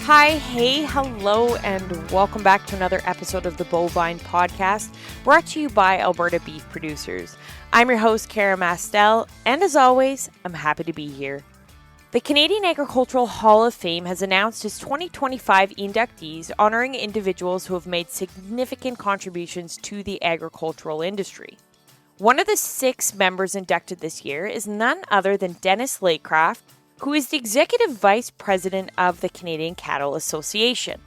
Hi, hey, hello, and welcome back to another episode of the Bovine Podcast, brought to you by Alberta beef producers. I'm your host, Kara Mastel, and as always, I'm happy to be here. The Canadian Agricultural Hall of Fame has announced its 2025 inductees, honoring individuals who have made significant contributions to the agricultural industry. One of the 6 members inducted this year is none other than Dennis Laycraft, who is the Executive Vice President of the Canadian Cattle Association.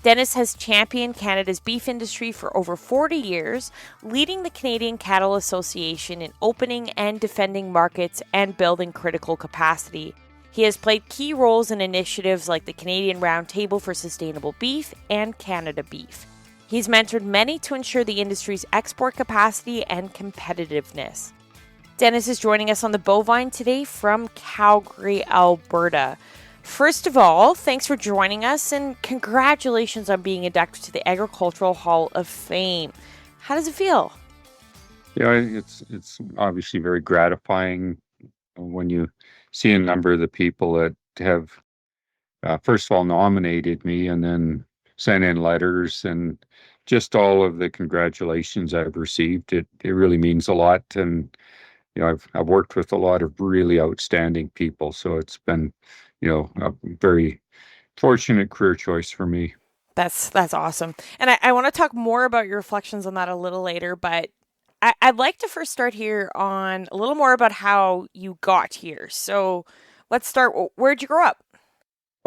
Dennis has championed Canada's beef industry for over 40 years, leading the Canadian Cattle Association in opening and defending markets and building critical capacity. He has played key roles in initiatives like the Canadian Roundtable for Sustainable Beef and Canada Beef. He's mentored many to ensure the industry's export capacity and competitiveness. Dennis is joining us on the Bovine today from Calgary, Alberta. First of all, thanks for joining us and congratulations on being inducted to the Agricultural Hall of Fame. How does it feel? Yeah, it's obviously very gratifying when you see a number of the people that have, first of all, nominated me and then sent in letters and just all of the congratulations I've received. It really means a lot. And I've worked with a lot of really outstanding people, so it's been, a very fortunate career choice for me. That's awesome. And I want to talk more about your reflections on that a little later, but I'd like to first start here on a little more about how you got here. So let's start. Where'd you grow up?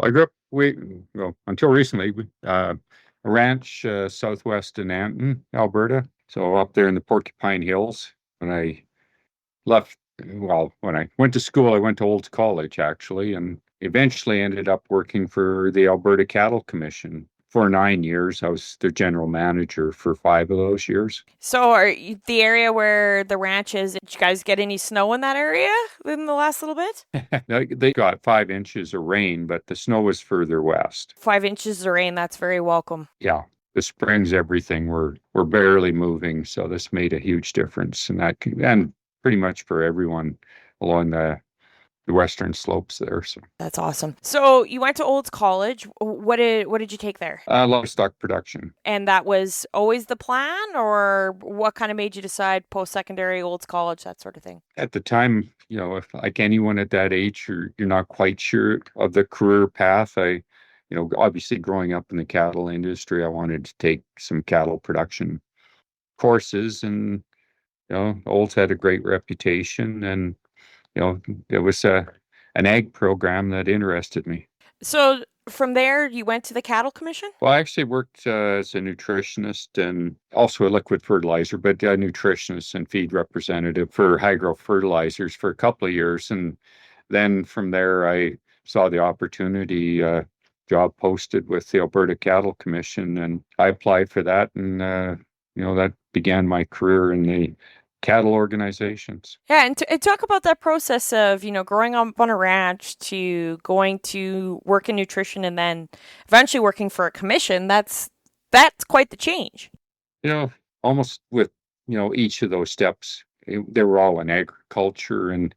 I grew up, until recently, a ranch southwest in Anton, Alberta. So up there in the Porcupine Hills. When I went to school, I went to Olds College, actually, and eventually ended up working for the Alberta Cattle Commission for 9 years. I was their general manager for 5 of those years. So are you, the area where the ranch is, did you guys get any snow in that area in the last little bit? They got 5 inches of rain, but the snow was further west. 5 inches of rain, that's very welcome. Yeah. The springs, everything were barely moving, so this made a huge difference. And pretty much for everyone along the western slopes there. So that's awesome. So you went to Olds College. What did you take there? Livestock production. And that was always the plan, or what kind of made you decide post-secondary, Olds College, that sort of thing? At the time, if like anyone at that age, you're not quite sure of the career path. Obviously growing up in the cattle industry, I wanted to take some cattle production courses, and Olds had a great reputation, and it was an ag program that interested me. So from there, you went to the Cattle Commission? Well, I actually worked as a nutritionist and also a liquid fertilizer, but a nutritionist and feed representative for hydro fertilizers for a couple of years. And then from there, I saw the opportunity job posted with the Alberta Cattle Commission, and I applied for that. And, that began my career in the cattle organizations. Yeah, and talk about that process of, growing up on a ranch to going to work in nutrition and then eventually working for a commission. That's quite the change. Almost with, each of those steps, they were all in agriculture, and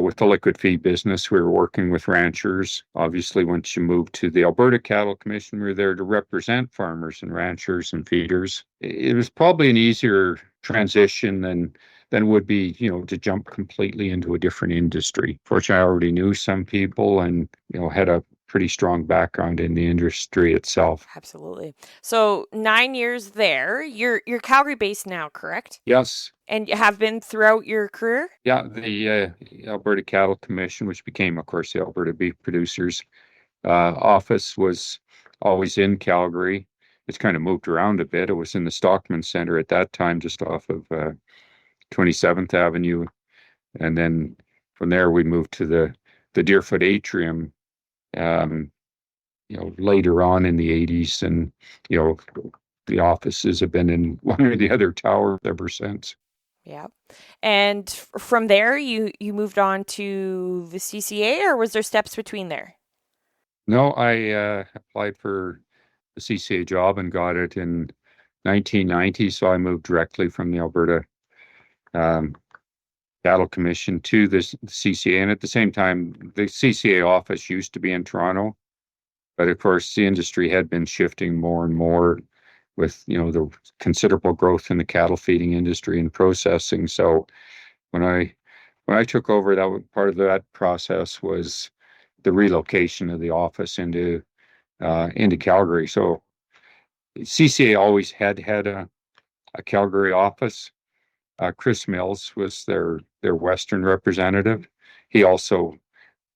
with the liquid feed business, we were working with ranchers. Obviously, once you moved to the Alberta Cattle Commission, we were there to represent farmers and ranchers and feeders. It was probably an easier transition than would be, to jump completely into a different industry. Fortunately, I already knew some people and, had a pretty strong background in the industry itself. Absolutely. So 9 years there. You're Calgary based now, correct? Yes. And you have been throughout your career? Yeah, the Alberta Cattle Commission, which became, of course, the Alberta Beef Producers office, was always in Calgary. It's kind of moved around a bit. It was in the Stockman Center at that time, just off of 27th Avenue. And then from there, we moved to the Deerfoot Atrium, later on in the 80s. And, the offices have been in one or the other tower ever since. Yeah. And from there, you moved on to the CCA, or was there steps between there? No, I applied for the CCA job and got it in 1990. So I moved directly from the Alberta Cattle Commission to the CCA. And at the same time, the CCA office used to be in Toronto, But of course, the industry had been shifting more and more with, the considerable growth in the cattle feeding industry and processing. So when I took over, part of that process was the relocation of the office into Calgary. So CCA always had a Calgary office. Chris Mills was their Western representative. He also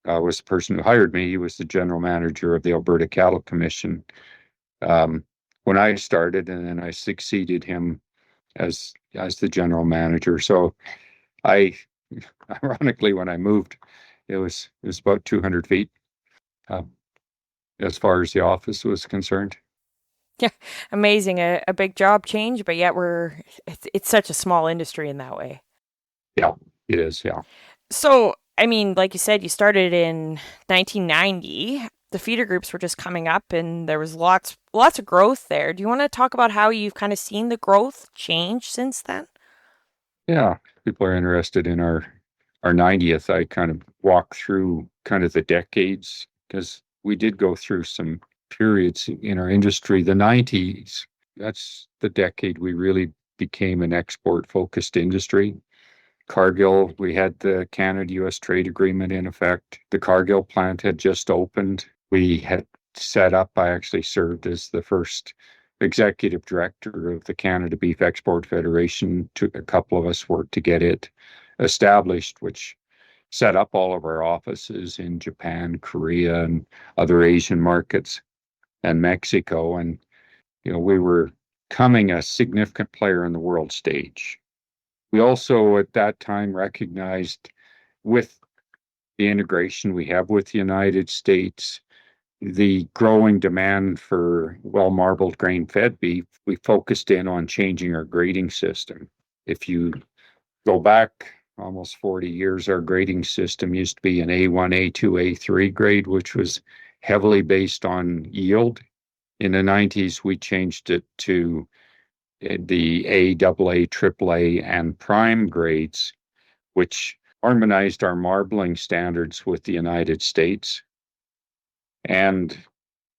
was the person who hired me. He was the general manager of the Alberta Cattle Commission um, when I started, and then I succeeded him as the general manager. So I, ironically, when I moved, it was about 200 feet uh, as far as the office was concerned. Yeah, amazing. A big job change, but yet it's such a small industry in that way. Yeah, it is. Yeah. So, I mean, like you said, you started in 1990. The feeder groups were just coming up and there was lots of growth there. Do you want to talk about how you've kind of seen the growth change since then? Yeah, people are interested in our 90th. I kind of walk through kind of the decades because we did go through some periods in our industry. The 90s, that's the decade we really became an export focused industry. Cargill, we had the Canada-US trade agreement in effect. The Cargill plant had just opened. We had set up, I actually served as the first executive director of the Canada Beef Export Federation. A couple of us worked to get it established, which set up all of our offices in Japan, Korea, and other Asian markets, and Mexico. And, we were becoming a significant player in the world stage. We also at that time recognized, with the integration we have with the United States, the growing demand for well-marbled grain-fed beef. We focused in on changing our grading system. If you go back almost 40 years, our grading system used to be an A1, A2, A3 grade, which was heavily based on yield. In the 90s, we changed it to the A, AA, AAA, and prime grades, which harmonized our marbling standards with the United States. And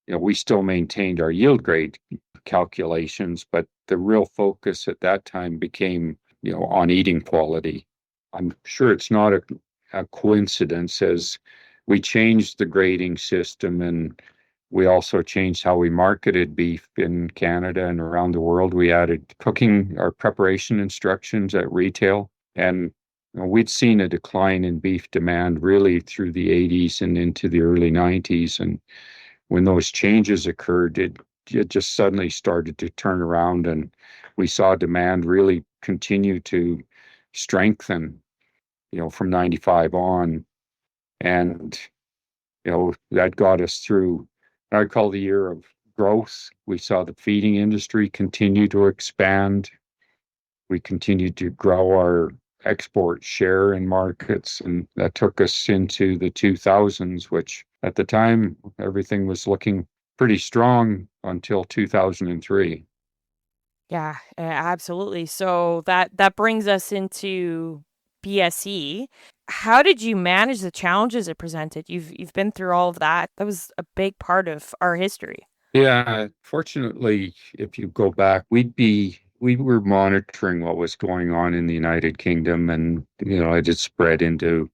we still maintained our yield grade calculations, but the real focus at that time became, on eating quality. I'm sure it's not a coincidence, as we changed the grading system, and we also changed how we marketed beef in Canada and around the world. We added cooking or preparation instructions at retail, and we'd seen a decline in beef demand really through the 80s and into the early 90s. And when those changes occurred, it just suddenly started to turn around, and we saw demand really continue to strengthen, from 95 on. And, that got us through, I'd call the year of growth. We saw the feeding industry continue to expand. We continued to grow our export share in markets, and that took us into the 2000s, which at the time everything was looking pretty strong until 2003. Yeah, absolutely. So that brings us into BSE. How did you manage the challenges it presented? You've been through all of that. That was a big part of our history. Yeah, fortunately, if you go back, we were monitoring what was going on in the United Kingdom, and it had spread into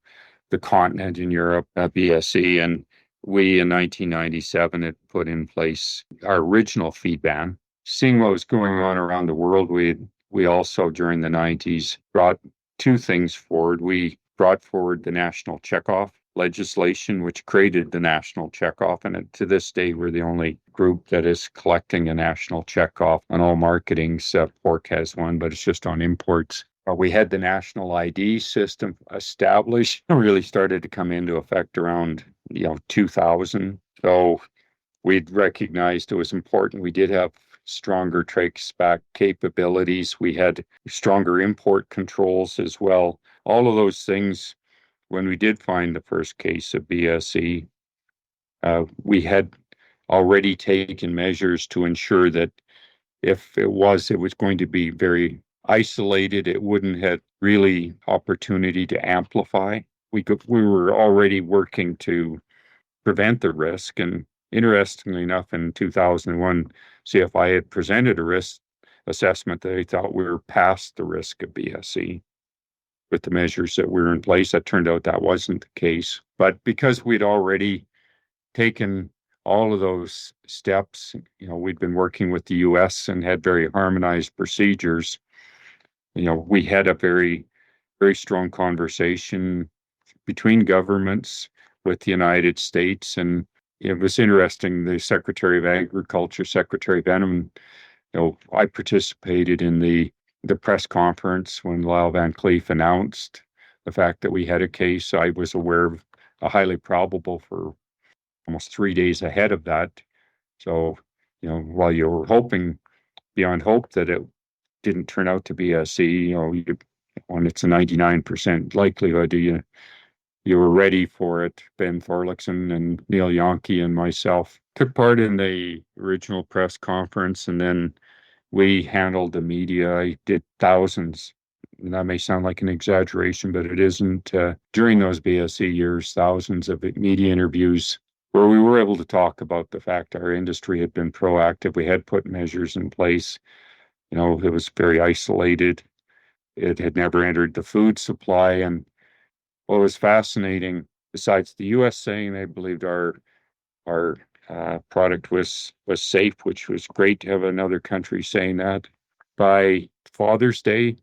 the continent in Europe, BSE, and we in 1997 had put in place our original feed ban. Seeing what was going on around the world, we also during the 90s brought two things forward. We brought forward the national checkoff legislation, which created the national checkoff, and to this day we're the only group that is collecting a national checkoff on all marketing. Pork has one, but it's just on imports. We had the national ID system established, really started to come into effect around 2000. So we'd recognized it was important. We did have stronger trace back capabilities. We had stronger import controls as well. All of those things, when we did find the first case of BSE, we had already taken measures to ensure that if it was going to be very isolated. It wouldn't have really opportunity to amplify. We were already working to prevent the risk, and interestingly enough, in 2001, CFI had presented a risk assessment that they thought we were past the risk of BSE with the measures that were in place. That turned out that wasn't the case. But because we'd already taken all of those steps, we'd been working with the US and had very harmonized procedures. We had a very, very strong conversation between governments with the United States. And it was interesting, the Secretary of Agriculture, Secretary Benham, I participated in the press conference when Lyle Van Cleef announced the fact that we had a case. I was aware of a highly probable for almost 3 days ahead of that. So, while you were hoping beyond hope that it didn't turn out to be a C, when it's a 99% likelihood, you were ready for it. Ben Thorlickson and Neil Yonke and myself took part in the original press conference, and then we handled the media. I did thousands, and that may sound like an exaggeration, but it isn't. During those BSE years, thousands of media interviews where we were able to talk about the fact our industry had been proactive. We had put measures in place. It was very isolated. It had never entered the food supply. And what was fascinating, besides the US saying they believed our product was safe, which was great to have another country saying that. By Father's Day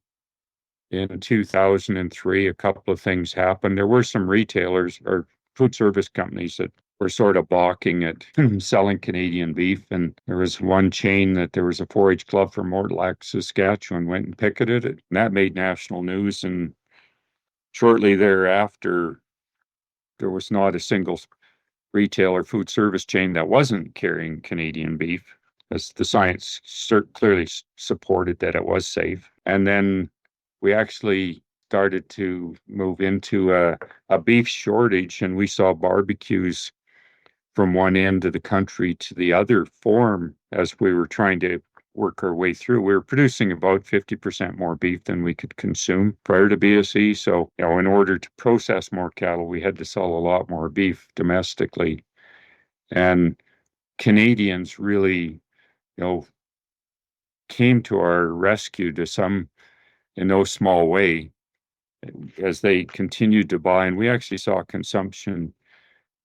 in 2003, a couple of things happened. There were some retailers or food service companies that were sort of balking at selling Canadian beef. And there was one chain that there was a 4-H club from Mortlack, Saskatchewan, went and picketed it. And that made national news. And shortly thereafter, there was not a single retail or food service chain that wasn't carrying Canadian beef, as the science clearly supported that it was safe. And then we actually started to move into a beef shortage, and we saw barbecues from one end of the country to the other form as we were trying to work our way through. We were producing about 50% more beef than we could consume prior to BSE. So, in order to process more cattle, we had to sell a lot more beef domestically. And Canadians really, came to our rescue in no small way as they continued to buy. And we actually saw consumption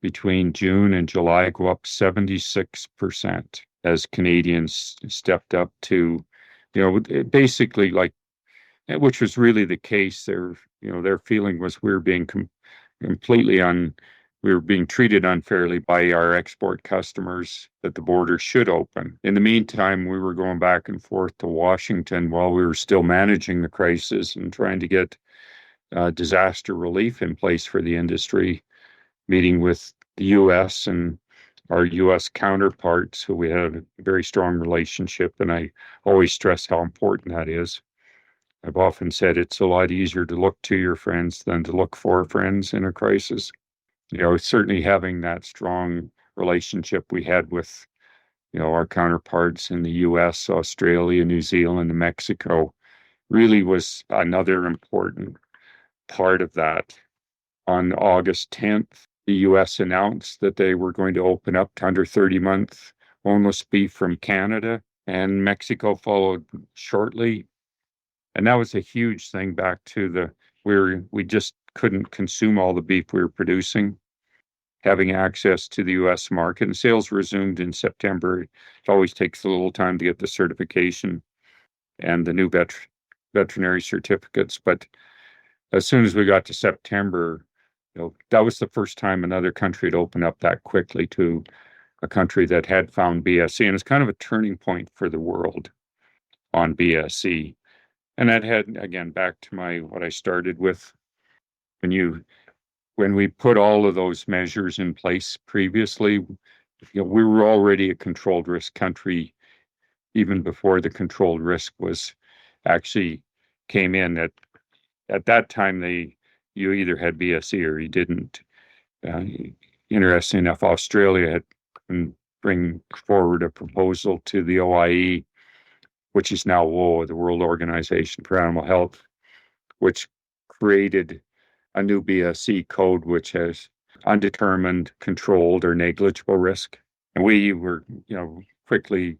between June and July go up 76% as Canadians stepped up to, basically which was really the case. Their feeling was we were being treated unfairly by our export customers, that the border should open. In the meantime, we were going back and forth to Washington while we were still managing the crisis and trying to get disaster relief in place for the industry, meeting with the U.S. and our U.S. counterparts, who we had a very strong relationship, and I always stress how important that is. I've often said it's a lot easier to look to your friends than to look for friends in a crisis. Certainly having that strong relationship we had with, our counterparts in the U.S., Australia, New Zealand, and Mexico really was another important part of that. On August 10th, the U.S. announced that they were going to open up to under 30-month boneless beef from Canada, and Mexico followed shortly. And that was a huge thing back to we just couldn't consume all the beef we were producing. Having access to the U.S. market, and sales resumed in September. It always takes a little time to get the certification and the new veterinary certificates. But as soon as we got to September, that was the first time another country had opened up that quickly to a country that had found BSE. And it's kind of a turning point for the world on BSE. And that had, again, back to what I started with, when we put all of those measures in place previously, we were already a controlled risk country even before the controlled risk was actually came in. At that time, you either had BSE or you didn't. Interesting enough, Australia had bring forward a proposal to the OIE, which is now WOA, the World Organization for Animal Health, which created a new BSE code, which has undetermined, controlled, or negligible risk. And we were, quickly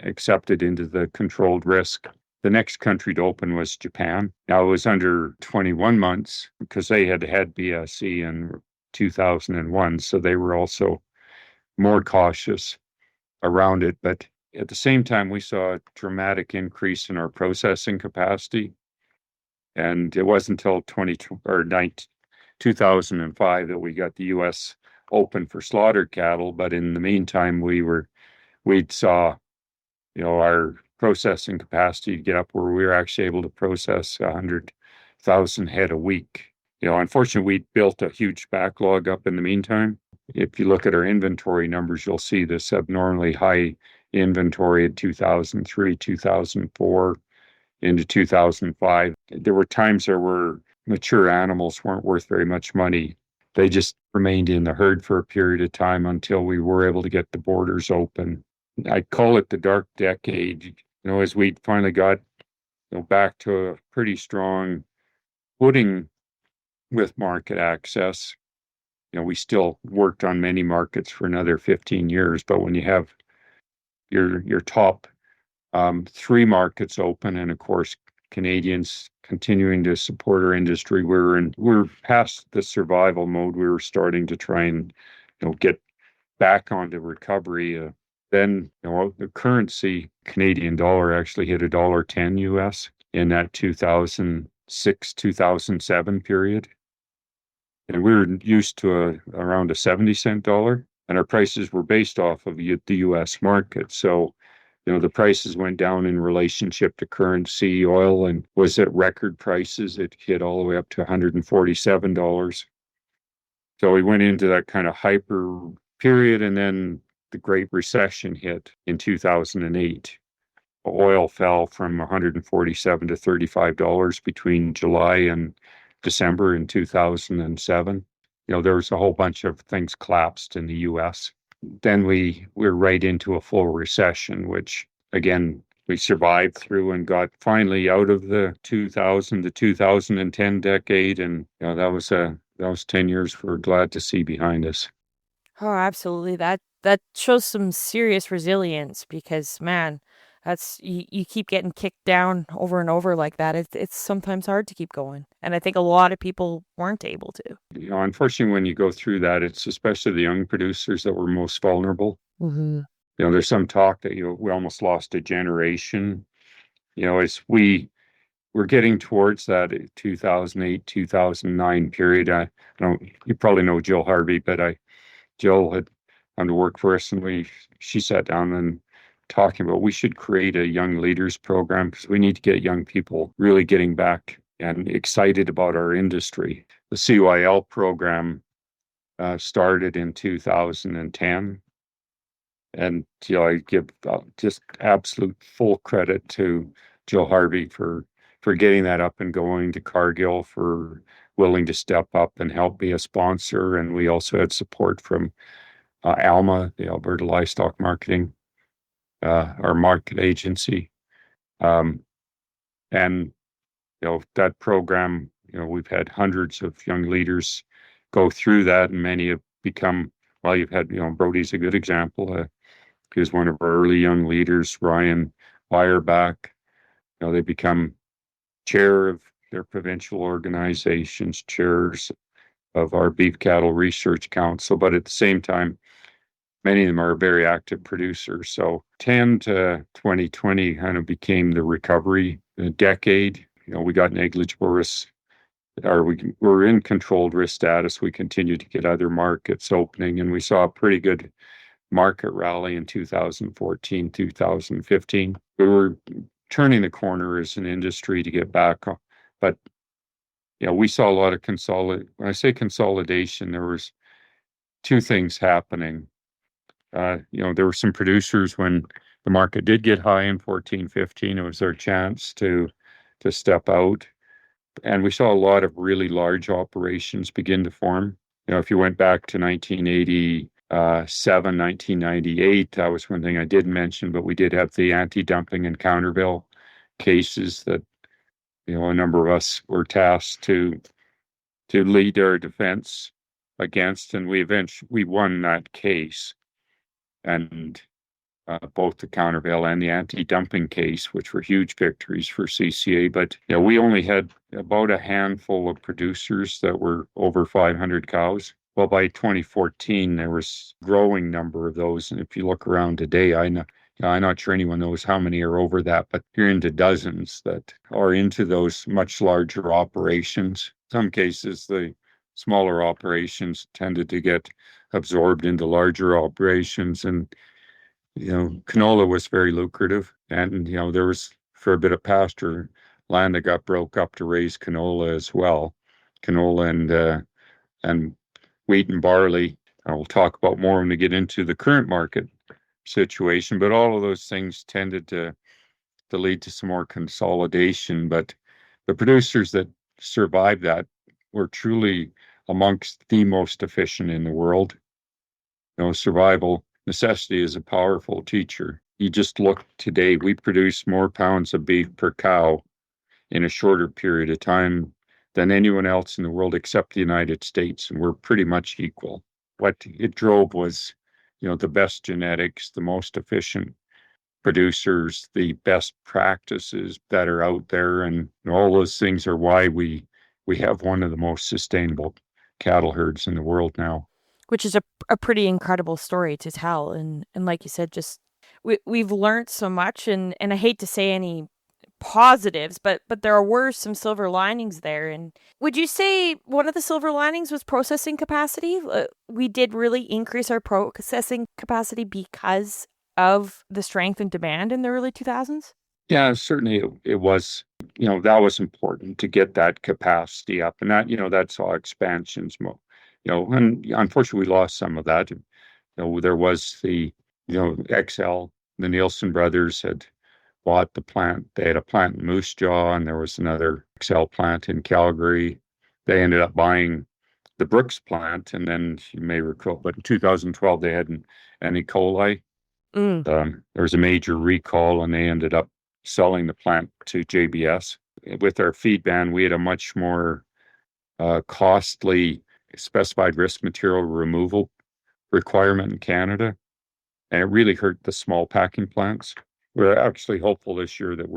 accepted into the controlled risk. The next country to open was Japan. Now it was under 21 months because they had had BSE in 2001. So they were also more cautious around it. But at the same time, we saw a dramatic increase in our processing capacity. And it wasn't until 2005 that we got the U.S. open for slaughter cattle. But in the meantime, we'd saw, our processing capacity get up where we were actually able to process 100,000 head a week. Unfortunately, we built a huge backlog up in the meantime. If you look at our inventory numbers, you'll see this abnormally high inventory in 2003, 2004, into 2005. There were times there were mature animals weren't worth very much money. They just remained in the herd for a period of time until we were able to get the borders open. I call it the dark decade, as we finally got back to a pretty strong footing with market access. We still worked on many markets for another 15 years, but when you have your top three markets open, and of course Canadians continuing to support our industry, we're past the survival mode. We were starting to try and get back onto recovery. Then the currency, Canadian dollar, actually hit $1.10 US in that 2006 2007 period, and we were used to around a 70-cent dollar, and our prices were based off of the US market. So the prices went down in relationship to currency. Oil and was at record prices. It hit all the way up to $147. So we went into that kind of hyper period, and then the Great Recession hit in 2008. Oil fell from $147 to $35 between July and December in 2007. There was a whole bunch of things collapsed in the US. Then we're right into a full recession, which again, we survived through and got finally out of the 2000 to 2010 decade. And that was 10 years we're glad to see behind us. Oh, absolutely. That shows some serious resilience because, man, that's you keep getting kicked down over and over like that. It's sometimes hard to keep going. And I think a lot of people weren't able to. Unfortunately, when you go through that, it's especially the young producers that were most vulnerable. Mm-hmm. There's some talk that we almost lost a generation. As we're getting towards that 2008, 2009 period. You probably know Jill Harvey, but Jill had come to work for us, and she sat down and talking about we should create a young leaders program because we need to get young people really getting back and excited about our industry. The CYL program started in 2010. And I give just absolute full credit to Jill Harvey for getting that up and going, to Cargill for willing to step up and help be a sponsor. And we also had support from ALMA, the Alberta Livestock Marketing, our market agency. And that program, we've had hundreds of young leaders go through that, and many have become, you've had, Brody's a good example. He was one of our early young leaders, Ryan Weyerbach. They become chair of their provincial organizations, chairs of our Beef Cattle Research Council, but at the same time, many of them are very active producers. So 10 to 2020 kind of became the recovery decade. We got negligible risk, or we're in controlled risk status. We continued to get other markets opening, and we saw a pretty good market rally in 2014, 2015. We were turning the corner as an industry to get back. But we saw a lot of when I say consolidation, there was two things happening. There were some producers when the market did get high in 14, 15, it was their chance to step out. And we saw a lot of really large operations begin to form. If you went back to 1980, 1998, that was one thing I did mention, but we did have the anti-dumping and countervail cases that a number of us were tasked to lead our defense against, and we won that case. and both the countervail and the anti-dumping case, which were huge victories for CCA. But we only had about a handful of producers that were over 500 cows. Well, by 2014, there was a growing number of those. And if you look around today, I'm not sure anyone knows how many are over that, but you're into dozens that are into those much larger operations. In some cases, the smaller operations tended to get absorbed into larger operations. And, canola was very lucrative. And, there was for a bit of pasture land that got broke up to raise canola as well. Canola and wheat and barley. I will talk about more when we get into the current market situation, but all of those things tended to lead to some more consolidation. But the producers that survived that were truly amongst the most efficient in the world. Survival necessity is a powerful teacher. You just look today, we produce more pounds of beef per cow in a shorter period of time than anyone else in the world except the United States, and we're pretty much equal. What it drove was, the best genetics, the most efficient producers, the best practices that are out there, and all those things are why we have one of the most sustainable cattle herds in the world now. Which is a pretty incredible story to tell, and like you said, just we've learned so much, and I hate to say any positives, but there were some silver linings there. And would you say one of the silver linings was processing capacity? We did really increase our processing capacity because of the strength and demand in the early 2000s? Yeah, certainly it was, that was important to get that capacity up, and that, that saw expansions, and unfortunately we lost some of that. There was the, XL, the Nielsen brothers had bought the plant. They had a plant in Moose Jaw, and there was another XL plant in Calgary. They ended up buying the Brooks plant, and then you may recall, but in 2012 they had an E. coli. There was a major recall, and they ended up selling the plant to JBS. With our feed ban, we had a much more costly specified risk material removal requirement in Canada, and it really hurt the small packing plants. We're actually hopeful this year that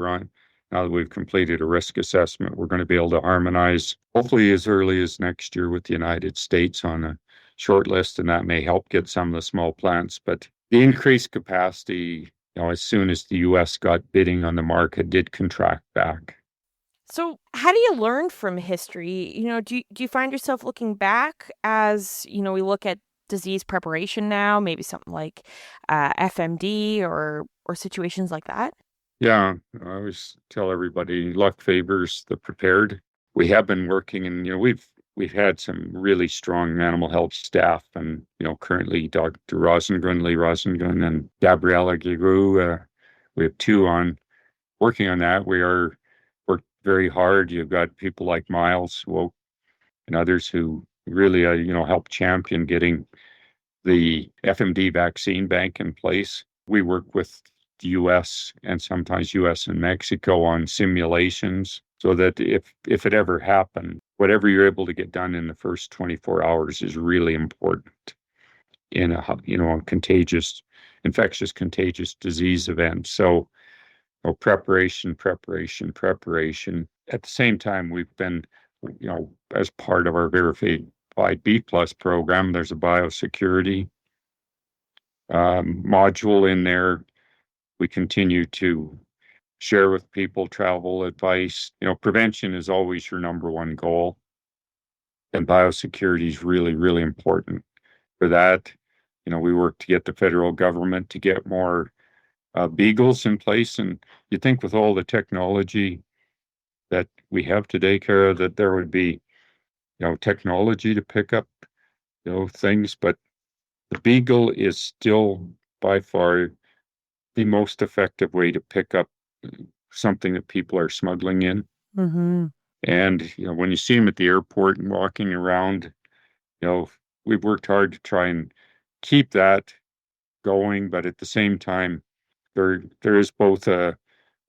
now that we've completed a risk assessment, we're going to be able to harmonize, hopefully as early as next year, with the United States on a short list, and that may help get some of the small plants. But the increased capacity, as soon as the U.S. got bidding on the market, did contract back. So how do you learn from history? Do you find yourself looking back as, we look at disease preparation now, maybe something like FMD or situations like that? Yeah, I always tell everybody luck favors the prepared. We have been working, and we've had some really strong animal health staff, and currently Dr. Lee Rosengren and Gabriella Giroux, we have two working on that. We are worked very hard. You've got people like Miles Woke and others who really help champion getting the FMD vaccine bank in place. We work with the U.S. and sometimes U.S. and Mexico on simulations, so that if it ever happened, whatever you're able to get done in the first 24 hours is really important in a infectious contagious disease event. So preparation. At the same time, we've been, as part of our Verified B+ program, there's a biosecurity module in there. We continue to share with people travel advice. Prevention is always your number one goal, and biosecurity is really, really important for that. We work to get the federal government to get more beagles in place, and you think with all the technology that we have today, Kara, that there would be, technology to pick up, things, but the beagle is still by far the most effective way to pick up something that people are smuggling in. Mm-hmm. And, when you see them at the airport and walking around, we've worked hard to try and keep that going, but at the same time, there is both a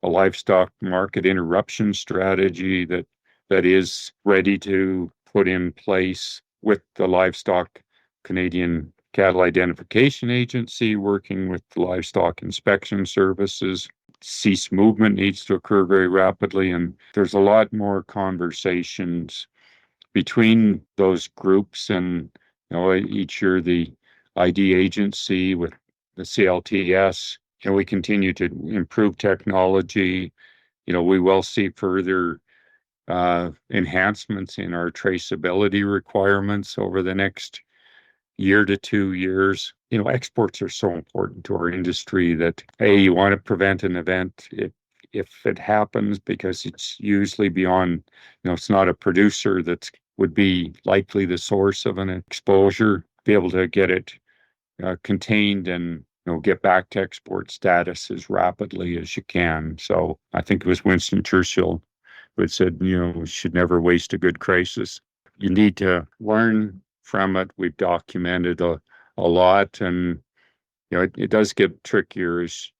livestock market interruption strategy that is ready to put in place with the livestock Canadian Cattle Identification Agency working with the Livestock Inspection Services. Cease movement needs to occur very rapidly, and there's a lot more conversations between those groups. And each year the ID agency with the CLTS, we continue to improve technology. We will see further enhancements in our traceability requirements over the next year to 2 years. Exports are so important to our industry that, you want to prevent an event if it happens, because it's usually beyond, it's not a producer that would be likely the source of an exposure, be able to get it contained and get back to export status as rapidly as you can. So I think it was Winston Churchill who had said, we should never waste a good crisis. You need to learn from it. We've documented a lot, and it does get trickier as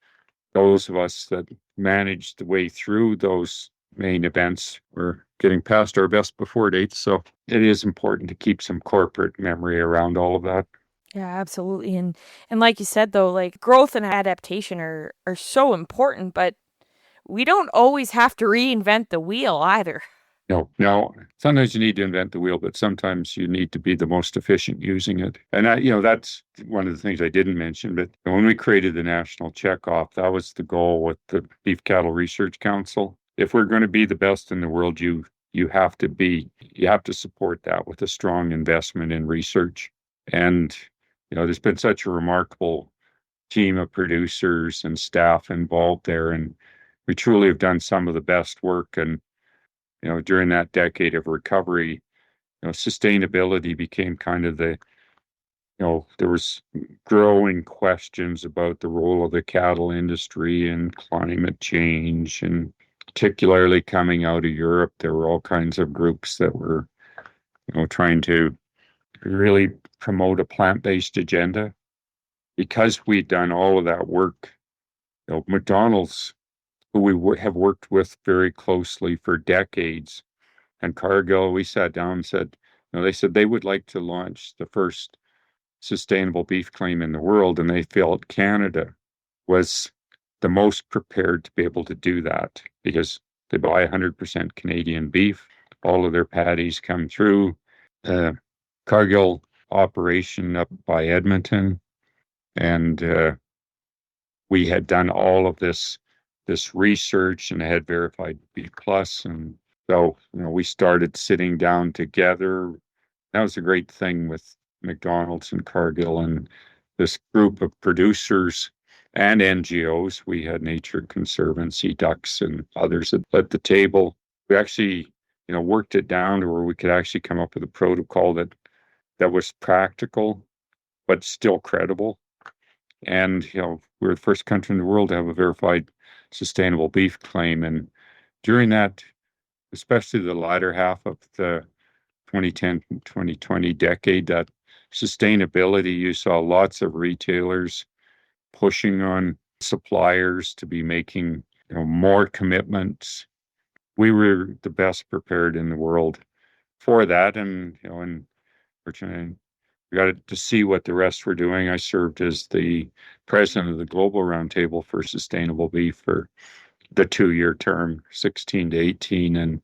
those of us that managed the way through those main events were getting past our best before dates. So it is important to keep some corporate memory around all of that. Yeah, absolutely. And like you said though, like growth and adaptation are so important, but we don't always have to reinvent the wheel either. No. Sometimes you need to invent the wheel, but sometimes you need to be the most efficient using it. And that's one of the things I didn't mention. But when we created the National Checkoff, that was the goal with the Beef Cattle Research Council. If we're going to be the best in the world, you have to support that with a strong investment in research. And there's been such a remarkable team of producers and staff involved there, and we truly have done some of the best work. And during that decade of recovery, sustainability became kind of there was growing questions about the role of the cattle industry and climate change. And particularly coming out of Europe, there were all kinds of groups that were, trying to really promote a plant-based agenda. Because we'd done all of that work, McDonald's, who we have worked with very closely for decades, and Cargill, we sat down and said, they said they would like to launch the first sustainable beef claim in the world, and they felt Canada was the most prepared to be able to do that because they buy 100% Canadian beef. All of their patties come through Cargill operation up by Edmonton, and we had done all of this research and had verified Beef Plus. And so, we started sitting down together. That was a great thing with McDonald's and Cargill and this group of producers and NGOs. We had Nature Conservancy, Ducks, and others at the table. We actually, worked it down to where we could actually come up with a protocol that was practical, but still credible. And, we're the first country in the world to have a verified sustainable beef claim. And during that, especially the latter half of the 2010, 2020 decade, that sustainability, you saw lots of retailers pushing on suppliers to be making more commitments. We were the best prepared in the world for that. And, and we got to see what the rest were doing. I served as the president of the Global Roundtable for Sustainable Beef for the 2-year term, 16 to 18. And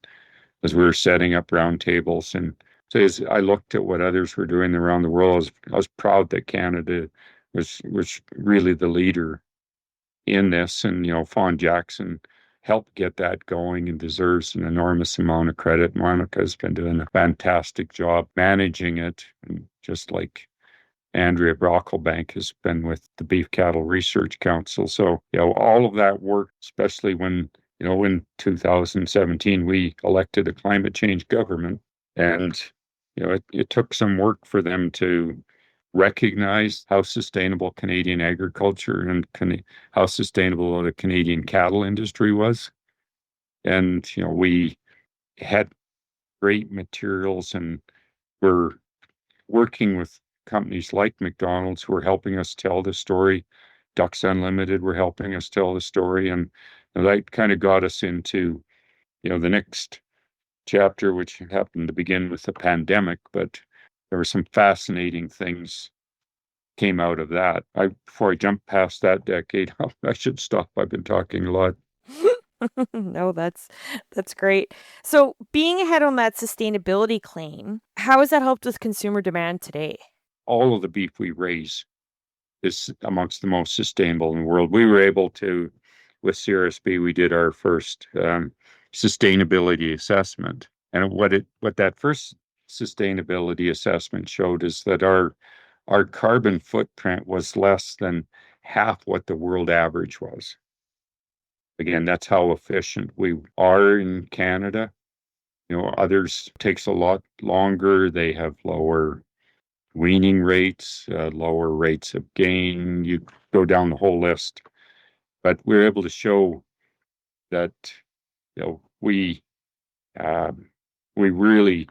as we were setting up roundtables, and so as I looked at what others were doing around the world, I was proud that Canada was really the leader in this. And, Fawn Jackson helped get that going and deserves an enormous amount of credit. Monica's been doing a fantastic job managing it, and just like Andrea Brocklebank has been with the Beef Cattle Research Council. So, all of that work, especially when, in 2017, we elected a climate change government. And, it took some work for them to recognize how sustainable Canadian agriculture and how sustainable the Canadian cattle industry was. And, we had great materials, and we're working with companies like McDonald's who are helping us tell the story. Ducks Unlimited were helping us tell the story. And that kind of got us into, the next chapter, which happened to begin with the pandemic. But there were some fascinating things came out of that. Before I jump past that decade, I should stop. I've been talking a lot. No, that's great. So, being ahead on that sustainability claim, how has that helped with consumer demand today? All of the beef we raise is amongst the most sustainable in the world. We were able to, with CRSB, we did our first sustainability assessment, and what that first sustainability assessment showed is that our carbon footprint was less than half what the world average was. Again, that's how efficient we are in Canada. Others takes a lot longer. They have lower weaning rates, lower rates of gain. You go down the whole list. But we're able to show that we really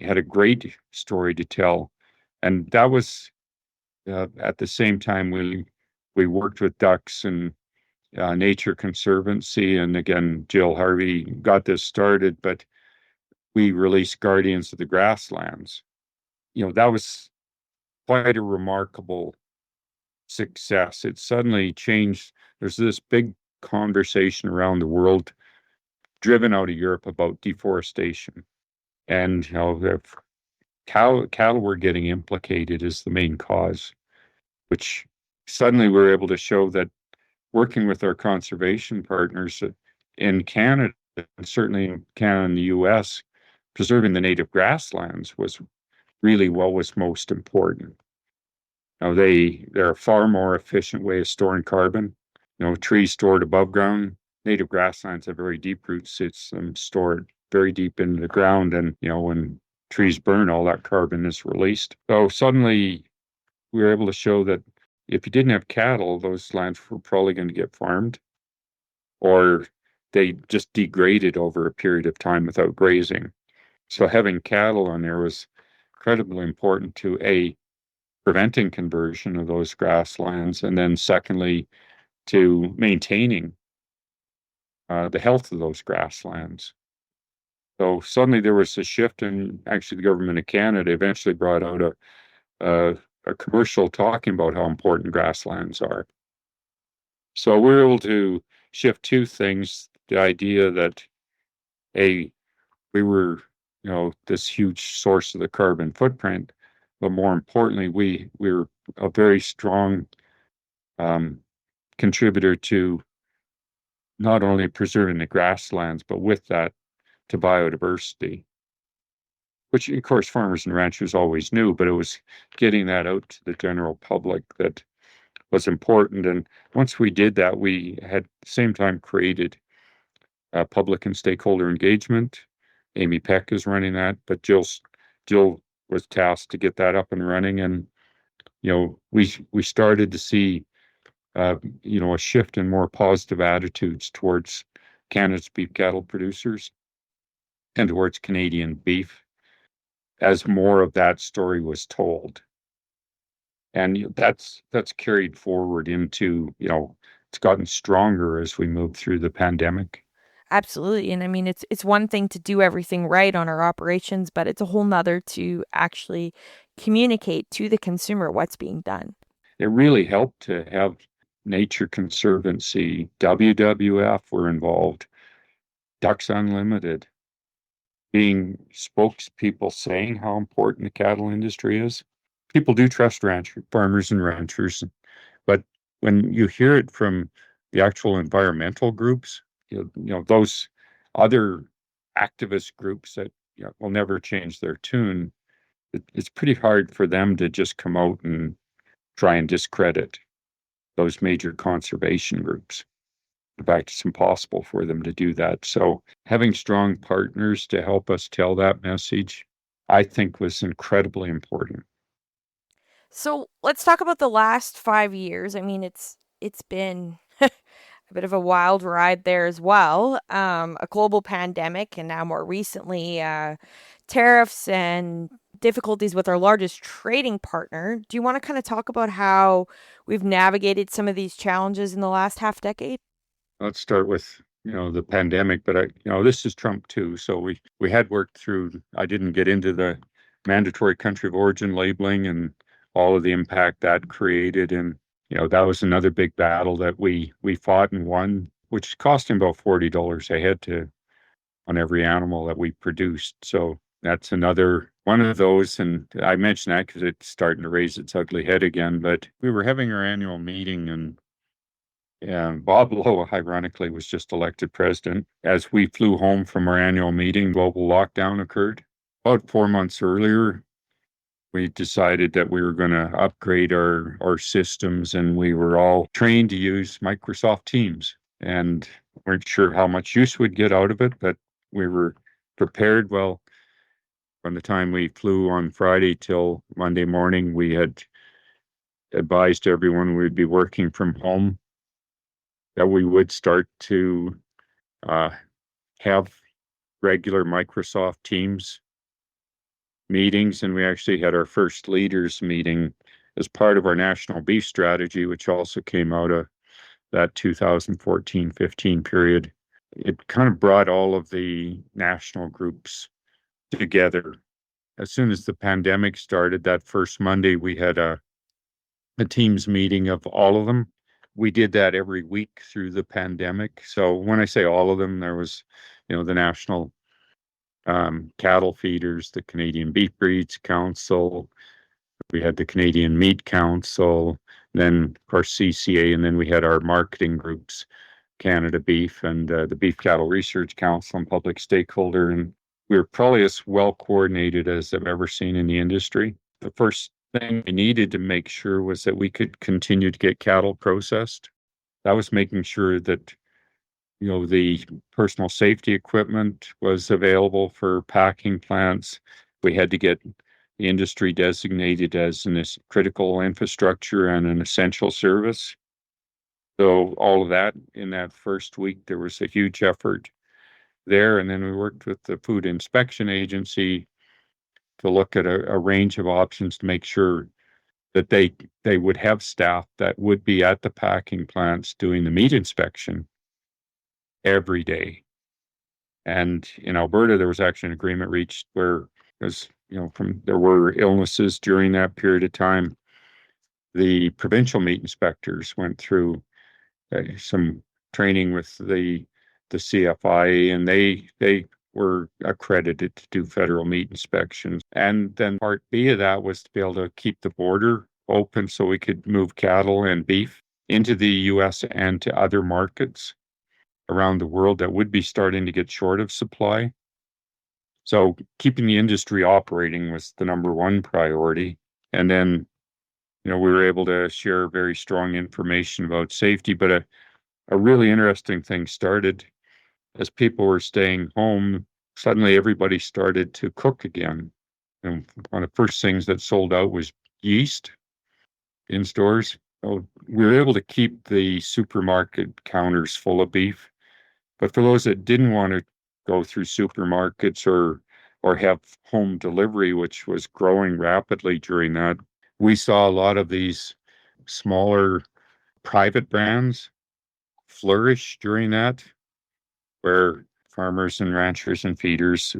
had a great story to tell, and that was at the same time we worked with ducks and Nature Conservancy, and again Jill Harvey got this started, but we released Guardians of the Grasslands. That was quite a remarkable success. It suddenly changed. There's this big conversation around the world driven out of Europe about deforestation, and the cattle were getting implicated as the main cause, which suddenly we were able to show that working with our conservation partners in Canada, and certainly in Canada and the US, preserving the native grasslands was really what was most important. Now they're a far more efficient way of storing carbon. Trees stored above ground. Native grasslands have very deep roots. It's stored very deep into the ground, and when trees burn, all that carbon is released. So suddenly we were able to show that if you didn't have cattle, those lands were probably going to get farmed, or they just degraded over a period of time without grazing. So having cattle on there was incredibly important to preventing conversion of those grasslands, and then secondly, to maintaining the health of those grasslands. So suddenly there was a shift, and actually the government of Canada eventually brought out a commercial talking about how important grasslands are. So we're able to shift two things: the idea that we were this huge source of the carbon footprint, but more importantly, we're a very strong contributor to not only preserving the grasslands, but with that, to biodiversity, which of course farmers and ranchers always knew, but it was getting that out to the general public that was important. And once we did that, we had at the same time created public and stakeholder engagement. Amy Peck is running that, but Jill was tasked to get that up and running. And we started to see a shift in more positive attitudes towards Canada's beef cattle producers and towards Canadian beef as more of that story was told. And that's carried forward into, it's gotten stronger as we move through the pandemic. Absolutely. And I mean, it's one thing to do everything right on our operations, but it's a whole nother to actually communicate to the consumer what's being done. It really helped to have Nature Conservancy, WWF were involved, Ducks Unlimited, being spokespeople saying how important the cattle industry is. People do trust farmers and ranchers, but when you hear it from the actual environmental groups, those other activist groups that will never change their tune, it's pretty hard for them to just come out and try and discredit those major conservation groups. In fact, it's impossible for them to do that. So having strong partners to help us tell that message, I think, was incredibly important. So let's talk about the last 5 years. I mean, it's been a bit of a wild ride there as well. A global pandemic, and now more recently, tariffs and difficulties with our largest trading partner. Do you want to kind of talk about how we've navigated some of these challenges in the last half decade? Let's start with the pandemic, but this is Trump too. So we had worked through. I didn't get into the mandatory country of origin labeling and all of the impact that created. And, that was another big battle that we fought and won, which cost him about $40 a head on every animal that we produced. So that's another one of those. And I mention that because it's starting to raise its ugly head again. But we were having our annual meeting, and Bob Lowe, ironically, was just elected president. As we flew home from our annual meeting, global lockdown occurred. About 4 months earlier, we decided that we were going to upgrade our systems, and we were all trained to use Microsoft Teams, and weren't sure how much use we'd get out of it, but we were prepared. Well, from the time we flew on Friday till Monday morning, we had advised everyone we'd be working from home, that we would start to have regular Microsoft Teams meetings. And we actually had our first leaders meeting as part of our national beef strategy, which also came out of that 2014-15 period. It kind of brought all of the national groups together. As soon as the pandemic started, that first Monday, we had a Teams meeting of all of them. We did that every week through the pandemic. So when I say all of them, there was, the national cattle feeders, the Canadian Beef Breeds Council, we had the Canadian Meat Council, then of course CCA, and then we had our marketing groups, Canada Beef and the Beef Cattle Research Council and Public Stakeholder. And we were probably as well coordinated as I've ever seen in the industry. The first thing we needed to make sure was that we could continue to get cattle processed. That was making sure that the personal safety equipment was available for packing plants. We had to get the industry designated as a critical infrastructure and an essential service. So all of that in that first week, there was a huge effort there. And then we worked with the Food Inspection Agency to look at a range of options to make sure that they would have staff that would be at the packing plants doing the meat inspection every day. And in Alberta, there was actually an agreement reached where there were illnesses during that period of time. The provincial meat inspectors went through some training with the CFI, and they were accredited to do federal meat inspections. And then part B of that was to be able to keep the border open so we could move cattle and beef into the US and to other markets around the world that would be starting to get short of supply. So keeping the industry operating was the number one priority. And then, we were able to share very strong information about safety. But a really interesting thing started as people were staying home. Suddenly everybody started to cook again. And one of the first things that sold out was yeast in stores. So we were able to keep the supermarket counters full of beef. But for those that didn't want to go through supermarkets or have home delivery, which was growing rapidly during that, we saw a lot of these smaller private brands flourish during that, where farmers and ranchers and feeders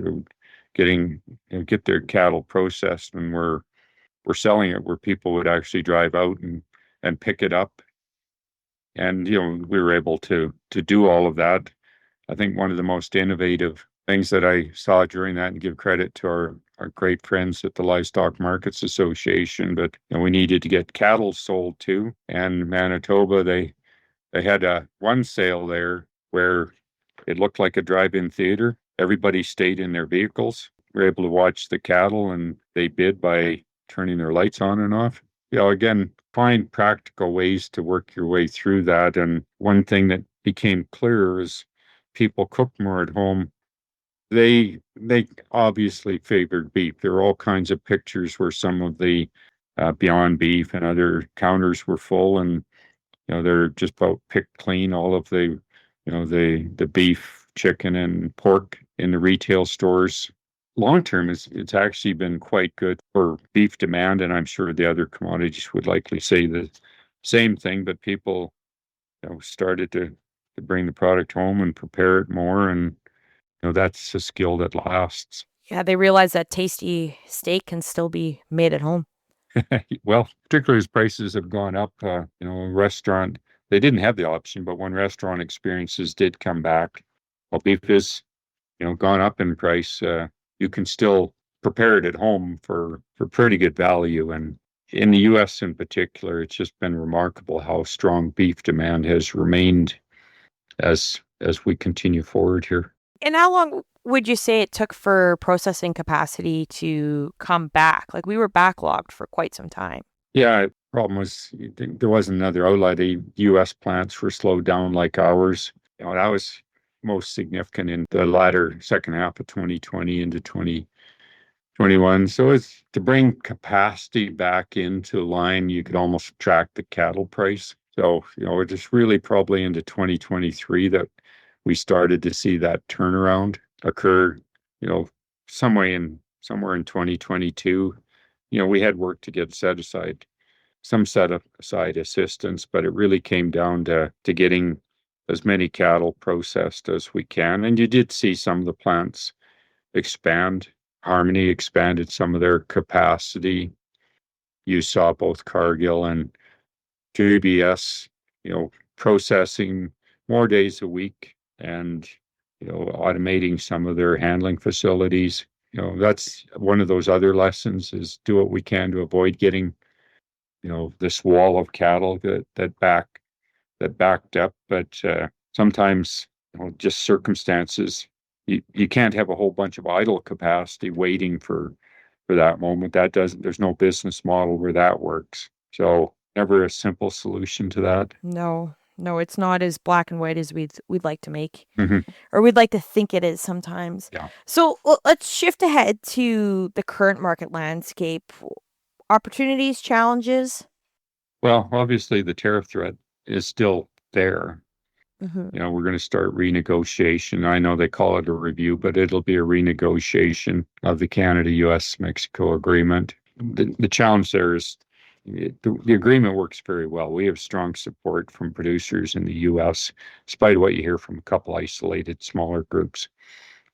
get their cattle processed and were selling it, where people would actually drive out and pick it up. And we were able to do all of that. I think one of the most innovative things that I saw during that, and give credit to our great friends at the Livestock Markets Association, but we needed to get cattle sold too. And Manitoba, they had one sale there where it looked like a drive-in theater. Everybody stayed in their vehicles. We were able to watch the cattle, and they bid by turning their lights on and off. Again, find practical ways to work your way through that. And one thing that became clear is people cook more at home. They obviously favored beef. There were all kinds of pictures where some of the Beyond Beef and other counters were full, and they're just about picked clean, all of the the beef, chicken, and pork in the retail stores. Long term, it's actually been quite good for beef demand, and I'm sure the other commodities would likely say the same thing. But people started to bring the product home and prepare it more, and that's a skill that lasts. Yeah, they realize that tasty steak can still be made at home. Well, particularly as prices have gone up, a restaurant, they didn't have the option, but when restaurant experiences did come back, well, beef is, gone up in price. You can still prepare it at home for pretty good value. And in the US in particular, it's just been remarkable how strong beef demand has remained as we continue forward here. And how long would you say it took for processing capacity to come back? Like we were backlogged for quite some time. Yeah, problem was there wasn't another outlet. The US plants were slowed down like ours. That was most significant in the latter second half of 2020 into 2021. So it's to bring capacity back into line, you could almost track the cattle price. So, it's just really probably into 2023 that we started to see that turnaround occur, somewhere in 2022. We had work to get set aside assistance, but it really came down to getting as many cattle processed as we can. And you did see some of the plants expand. Harmony expanded some of their capacity. You saw both Cargill and JBS, processing more days a week and, automating some of their handling facilities. That's one of those other lessons is do what we can to avoid getting, this wall of cattle that backed up. But sometimes, just circumstances, you can't have a whole bunch of idle capacity waiting for that moment. There's no business model where that works. So never a simple solution to that. No, it's not as black and white as we'd like to make, Mm-hmm. or we'd like to think it is sometimes. Yeah. So let's shift ahead to the current market landscape. Opportunities, challenges. Well, obviously the tariff threat is still there. Mm-hmm. We're going to start renegotiation. I know they call it a review, but it'll be a renegotiation of the Canada-US-Mexico agreement. The challenge there is the agreement works very well. We have strong support from producers in the US, despite what you hear from a couple isolated smaller groups.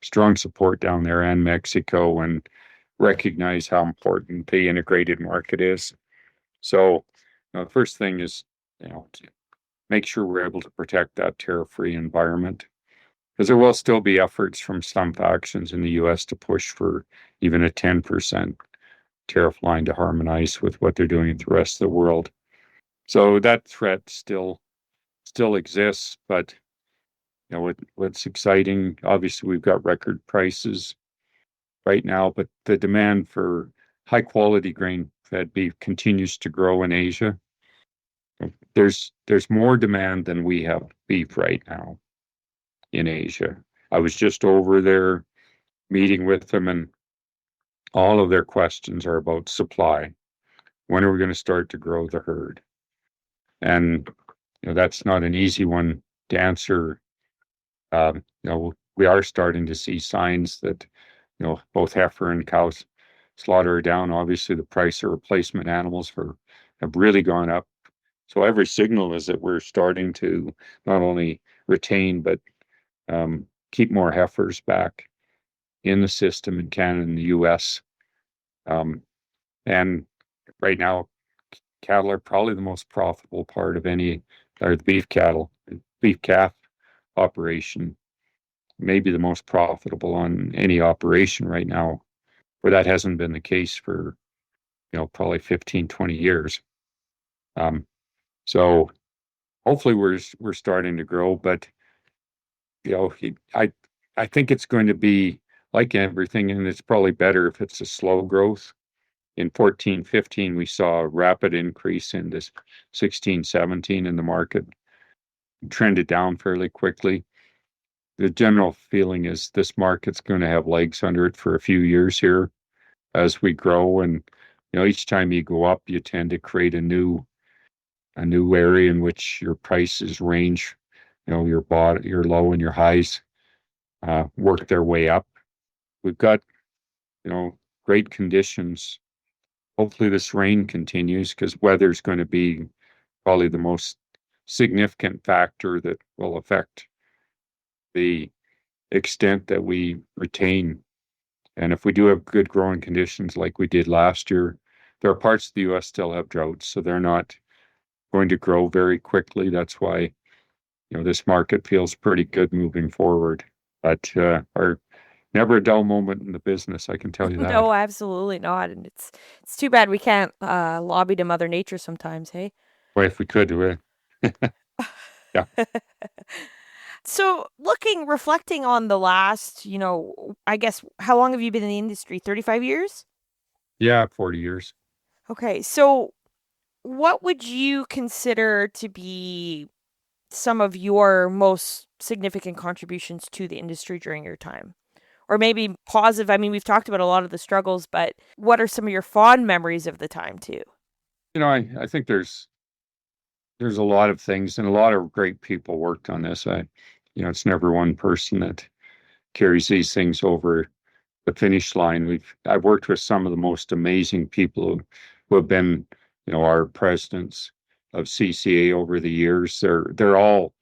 Strong support down there and Mexico, and recognize how important the integrated market is. So, the first thing is, to make sure we're able to protect that tariff-free environment, because there will still be efforts from some factions in the US to push for even a 10% tariff line to harmonize with what they're doing in the rest of the world. So that threat still exists, but what's exciting, obviously we've got record prices right now, but the demand for high quality grain-fed beef continues to grow in Asia. There's more demand than we have beef right now in Asia. I was just over there meeting with them, and all of their questions are about supply. When are we going to start to grow the herd? And that's not an easy one to answer. We are starting to see signs that both heifer and cows slaughter are down. Obviously, the price of replacement animals have really gone up. So every signal is that we're starting to not only retain but keep more heifers back in the system in Canada and the US. And right now, cattle are probably the most profitable part of any, or the beef calf operation, maybe the most profitable on any operation right now, where that hasn't been the case for, probably 15, 20 years. So hopefully we're starting to grow, but, I think it's going to be like everything, and it's probably better if it's a slow growth. In 14, 15, we saw a rapid increase in this 16, 17 in the market, trended down fairly quickly. The general feeling is this market's going to have legs under it for a few years here as we grow. And, each time you go up, you tend to create a new area in which your prices range, your low and your highs work their way up. We've got, great conditions. Hopefully this rain continues, because weather is going to be probably the most significant factor that will affect the extent that we retain. And if we do have good growing conditions like we did last year, there are parts of the U.S. still have droughts, so they're not going to grow very quickly. That's why, this market feels pretty good moving forward. But our never a dull moment in the business, I can tell you that. No, absolutely not. And it's too bad we can't lobby to Mother Nature sometimes, hey? Well, if we could, yeah. So, reflecting on the last, I guess, how long have you been in the industry? 35 years? Yeah, 40 years. Okay. So, what would you consider to be some of your most significant contributions to the industry during your time? Or maybe positive. I mean, we've talked about a lot of the struggles, but what are some of your fond memories of the time too? I think there's a lot of things and a lot of great people worked on this. It's never one person that carries these things over the finish line. I've worked with some of the most amazing people who have been, our presidents of CCA over the years. They're all,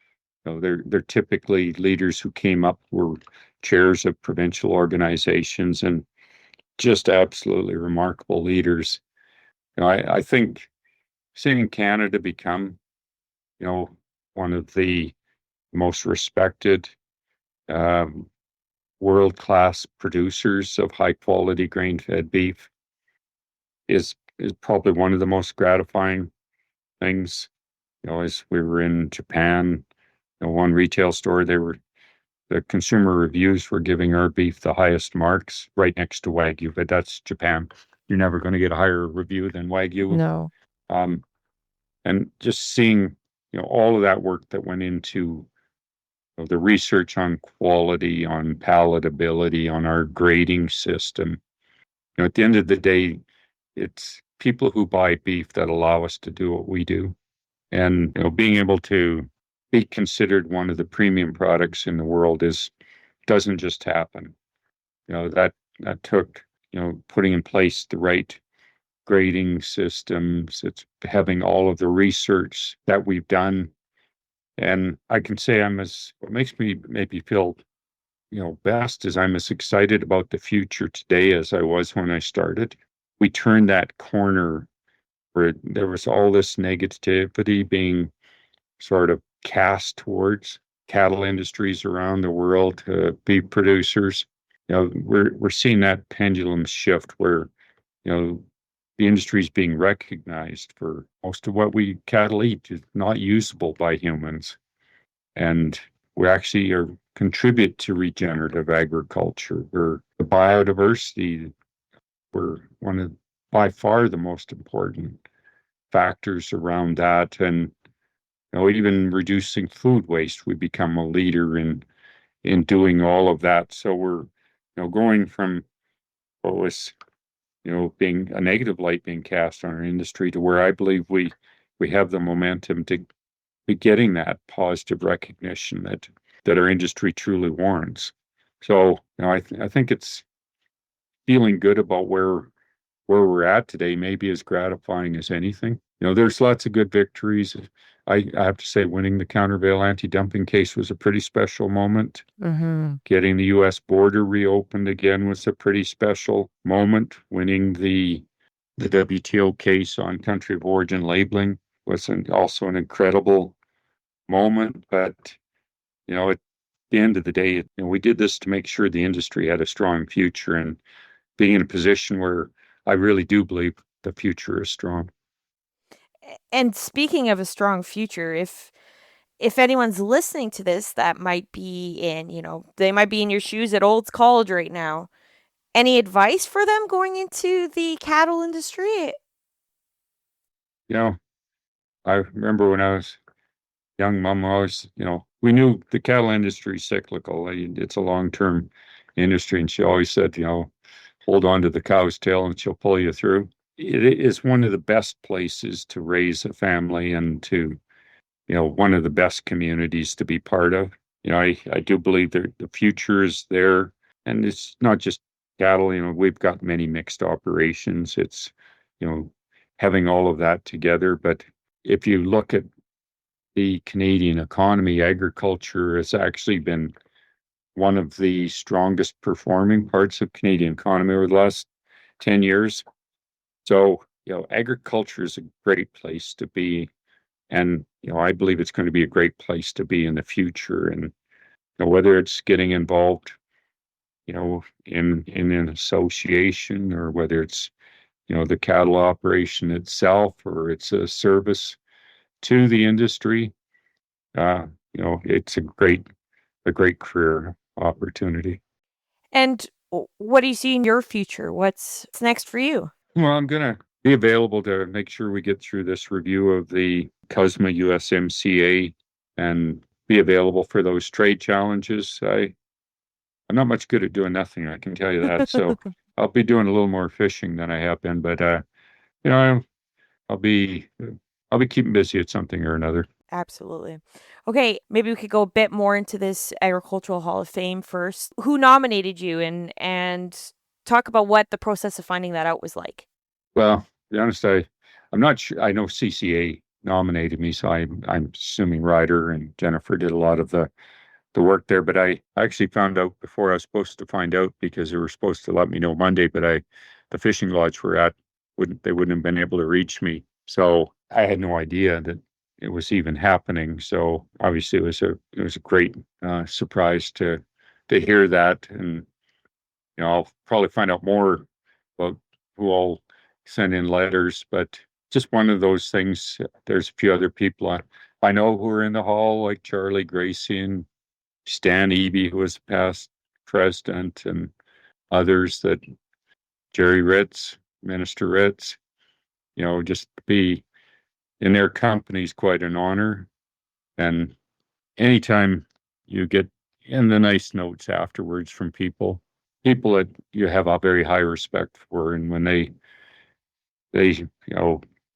they're typically leaders who came up, were chairs of provincial organizations, and just absolutely remarkable leaders. I think seeing Canada become, one of the most respected um, world-class producers of high-quality grain-fed beef is probably one of the most gratifying things. As we were in Japan, one retail store, the consumer reviews were giving our beef the highest marks, right next to Wagyu, but that's Japan. You're never going to get a higher review than Wagyu. No. And just seeing, all of that work that went into the research on quality, on palatability, on our grading system. At the end of the day, it's people who buy beef that allow us to do what we do. And being able to be considered one of the premium products in the world doesn't just happen. That took, putting in place the right grading systems. It's having all of the research that we've done. And I can say what makes me maybe feel, best is I'm as excited about the future today as I was when I started. We turned that corner where there was all this negativity being sort of cast towards cattle industries around the world, beef producers. We're seeing that pendulum shift where, the industry is being recognized for most of what we cattle eat is not usable by humans. And we actually contribute to regenerative agriculture. The biodiversity, we're one of by far the most important factors around that. And even reducing food waste, we become a leader in doing all of that. So we're going from what was being a negative light being cast on our industry to where I believe we have the momentum to be getting that positive recognition that our industry truly warrants. So I think it's feeling good about where we're at today, maybe as gratifying as anything. There's lots of good victories. I have to say, winning the countervail anti-dumping case was a pretty special moment. Mm-hmm. Getting the U.S. border reopened again was a pretty special moment. Winning the WTO case on country of origin labeling was also an incredible moment. But, at the end of the day, we did this to make sure the industry had a strong future, and being in a position where I really do believe the future is strong. And speaking of a strong future, if anyone's listening to this that might be in, they might be in your shoes at Olds College right now, any advice for them going into the cattle industry? I remember when I was young, Mom always, we knew the cattle industry is cyclical. It's a long-term industry, and she always said, hold on to the cow's tail and she'll pull you through. It is one of the best places to raise a family and to, one of the best communities to be part of. I do believe that the future is there, and it's not just cattle. We've got many mixed operations. It's, having all of that together. But if you look at the Canadian economy, agriculture has actually been one of the strongest performing parts of Canadian economy over the last 10 years. So agriculture is a great place to be. And, I believe it's going to be a great place to be in the future. And, whether it's getting involved, in an association, or whether it's, the cattle operation itself, or it's a service to the industry, it's a great career opportunity. And what do you see in your future? What's next for you? Well, I'm going to be available to make sure we get through this review of the CUSMA USMCA and be available for those trade challenges. I'm not much good at doing nothing, I can tell you that. So I'll be doing a little more fishing than I have been, but I'll be keeping busy at something or another. Absolutely. Okay, maybe we could go a bit more into this Agricultural Hall of Fame first. Who nominated you, and talk about what the process of finding that out was like? Well, to be honest, I'm not sure. I know CCA nominated me, so I'm assuming Ryder and Jennifer did a lot of the work there. But I actually found out before I was supposed to find out, because they were supposed to let me know Monday. But the fishing lodge we're at wouldn't have been able to reach me, so I had no idea that it was even happening. So obviously it was a great surprise to hear that, and I'll probably find out more about who all sent in letters, but just one of those things. There's a few other people I know who are in the hall, like Charlie Gracie and Stan Eby, who was past president, and others, that Jerry Ritz, Minister Ritz, just to be in their company is quite an honor. And anytime you get in the nice notes afterwards from people that you have a very high respect for, and when they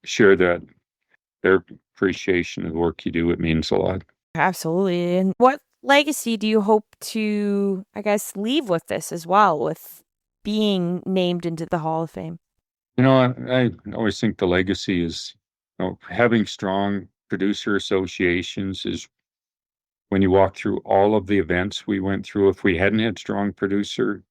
share that their appreciation of the work you do, it means a lot. Absolutely. And what legacy do you hope to, I guess, leave with this as well, with being named into the Hall of Fame? I always think the legacy is, having strong producer associations. Is when you walk through all of the events we went through, if we hadn't had strong producer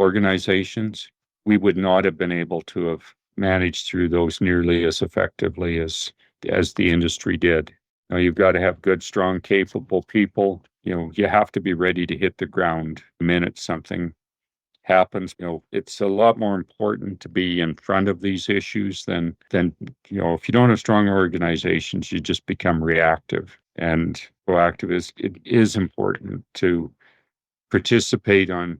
organizations, we would not have been able to have managed through those nearly as effectively as the industry did. You've got to have good, strong, capable people. You have to be ready to hit the ground the minute something happens. It's a lot more important to be in front of these issues than if you don't have strong organizations, you just become reactive. And proactive it is important to participate in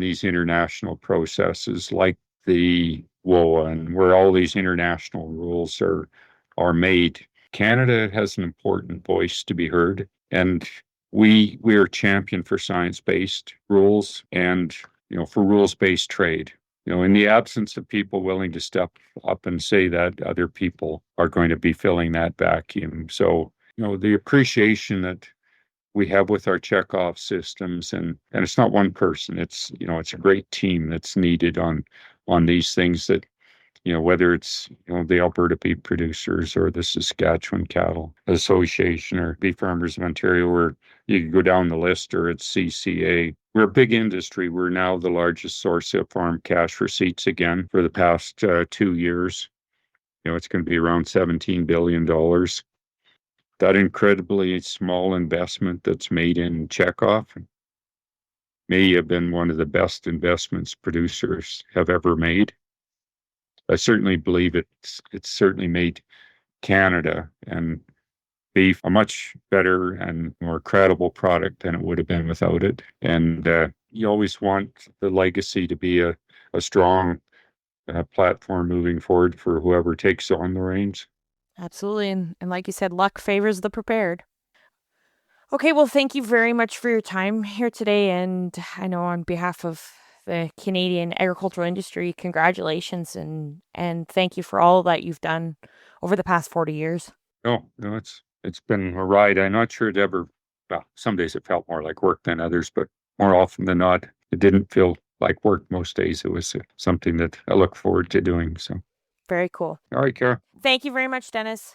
these international processes, like the WOA, and where all these international rules are made. Canada has an important voice to be heard, and we are champion for science-based rules, and for rules-based trade. In the absence of people willing to step up and say that, other people are going to be filling that vacuum. So, the appreciation that we have with our checkoff systems, and it's not one person, it's a great team that's needed on these things, that whether it's the Alberta Beef Producers or the Saskatchewan Cattle Association or Beef Farmers of Ontario, where you can go down the list, or it's CCA. We're a big industry. We're now the largest source of farm cash receipts again for the past 2 years. It's going to be around $17 billion. That incredibly small investment that's made in checkoff may have been one of the best investments producers have ever made. I certainly believe it's certainly made Canada and beef a much better and more credible product than it would have been without it. And you always want the legacy to be a strong platform moving forward for whoever takes on the reins. Absolutely. And like you said, luck favors the prepared. Okay, well, thank you very much for your time here today. And I know on behalf of the Canadian agricultural industry, congratulations, and thank you for all that you've done over the past 40 years. No, it's been a ride. I'm not sure it ever, well, some days it felt more like work than others, but more often than not, it didn't feel like work most days. It was something that I look forward to doing. So very cool. All right, Kara. Thank you very much, Dennis.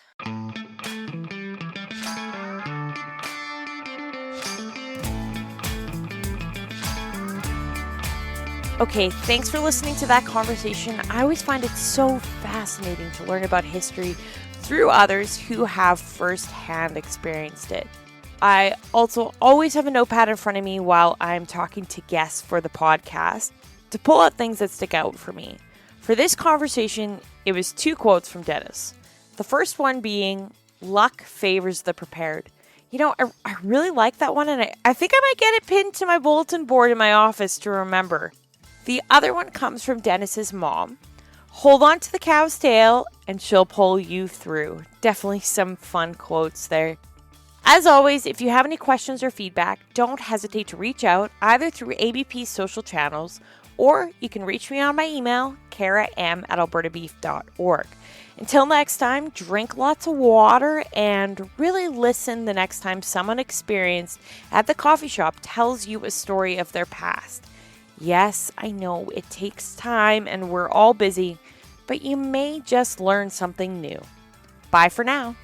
Okay, thanks for listening to that conversation. I always find it so fascinating to learn about history through others who have firsthand experienced it. I also always have a notepad in front of me while I'm talking to guests for the podcast to pull out things that stick out for me. For this conversation, it was 2 quotes from Dennis. The first one being, "Luck favors the prepared." You know, I really like that one, and I think I might get it pinned to my bulletin board in my office to remember. The other one comes from Dennis's mom. "Hold on to the cow's tail, and she'll pull you through." Definitely some fun quotes there. As always, if you have any questions or feedback, don't hesitate to reach out either through ABP's social channels, or you can reach me on my email, kara@albertabeef.org. Until next time, drink lots of water and really listen the next time someone experienced at the coffee shop tells you a story of their past. Yes, I know it takes time and we're all busy, but you may just learn something new. Bye for now.